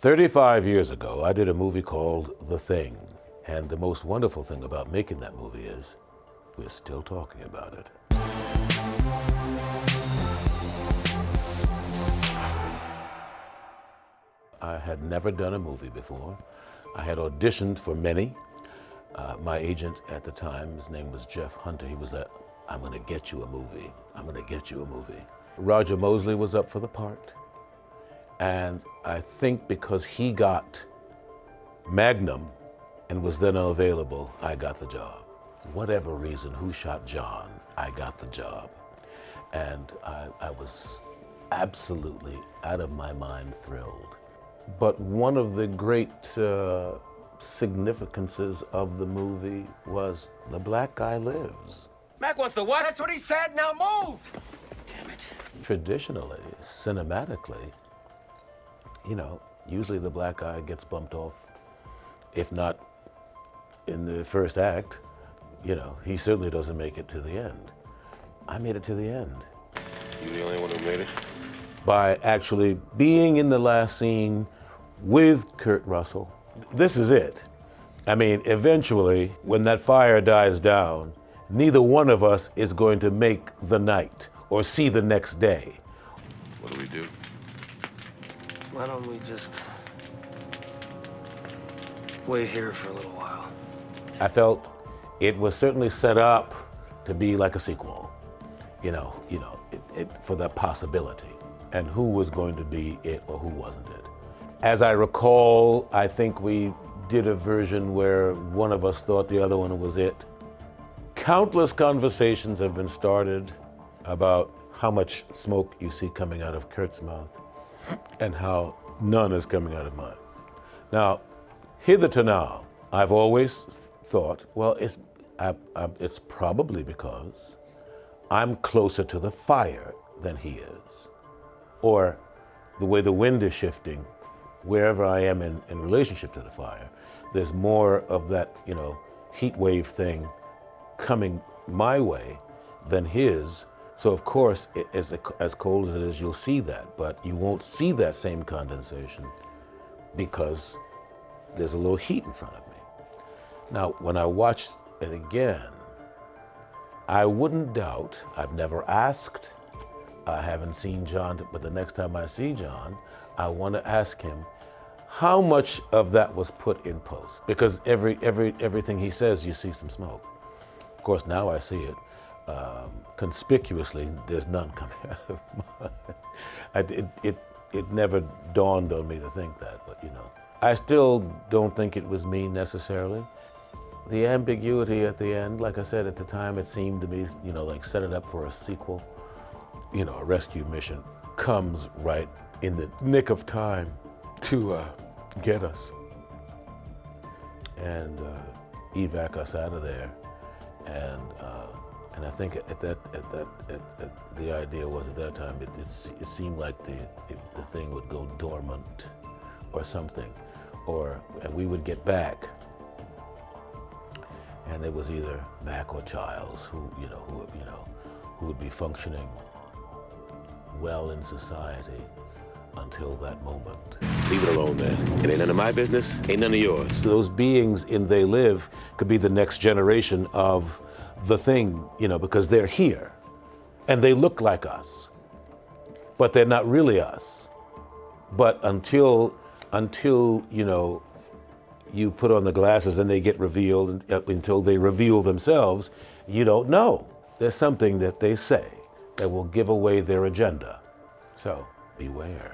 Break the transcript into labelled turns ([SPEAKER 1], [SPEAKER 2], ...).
[SPEAKER 1] 35 years ago, I did a movie called The Thing. And the most wonderful thing about making that movie is we're still talking about it. I had never done a movie before. I had auditioned for many. My agent at the time, his name was Jeff Hunter, he was I'm gonna get you a movie. I'm gonna get you a movie. Roger Mosley was up for the part. And I think because he got Magnum and was then unavailable, I got the job. Whatever reason, who shot John, I got the job. And I was absolutely out of my mind thrilled. But one of the great significances of the movie was the black guy lives.
[SPEAKER 2] Mac wants the what? That's what he said, now move! Damn it.
[SPEAKER 1] Traditionally, cinematically, usually the black guy gets bumped off, if not in the first act, he certainly doesn't make it to the end. I made it to the end.
[SPEAKER 3] You the only one who made it?
[SPEAKER 1] By actually being in the last scene with Kurt Russell. This is it. I mean, eventually, when that fire dies down, neither one of us is going to make the night or see the next day.
[SPEAKER 3] What do we do?
[SPEAKER 2] Why don't we just wait here for a little while?
[SPEAKER 1] I felt it was certainly set up to be like a sequel, for that possibility, and who was going to be it or who wasn't it. As I recall, I think we did a version where one of us thought the other one was it. Countless conversations have been started about how much smoke you see coming out of Kurt's mouth and how none is coming out of mine. Now, hitherto now, I've always thought, well, it's probably because I'm closer to the fire than he is. Or the way the wind is shifting, wherever I am in relationship to the fire, there's more of that, heat wave thing coming my way than his. So of course, as cold as it is, you'll see that, but you won't see that same condensation because there's a little heat in front of me. Now, when I watch it again, I wouldn't doubt, I've never asked, I haven't seen John, but the next time I see John, I want to ask him how much of that was put in post, because everything he says, you see some smoke. Of course, now I see it. Conspicuously, there's none coming out of mine. It never dawned on me to think that, but I still don't think it was me necessarily. The ambiguity at the end, like I said, at the time, it seemed to me, like set it up for a sequel. A rescue mission comes right in the nick of time to get us and evac us out of there. And I think the idea was at that time, it seemed like the thing would go dormant or something, and we would get back. And it was either Mac or Childs who would be functioning well in society until that moment.
[SPEAKER 3] Leave it alone, man. It ain't none of my business, ain't none of yours.
[SPEAKER 1] Those beings in They Live could be the next generation of the Thing, because they're here and they look like us, but they're not really us. But until you put on the glasses and they get revealed, until they reveal themselves, you don't know. There's something that they say that will give away their agenda. So beware.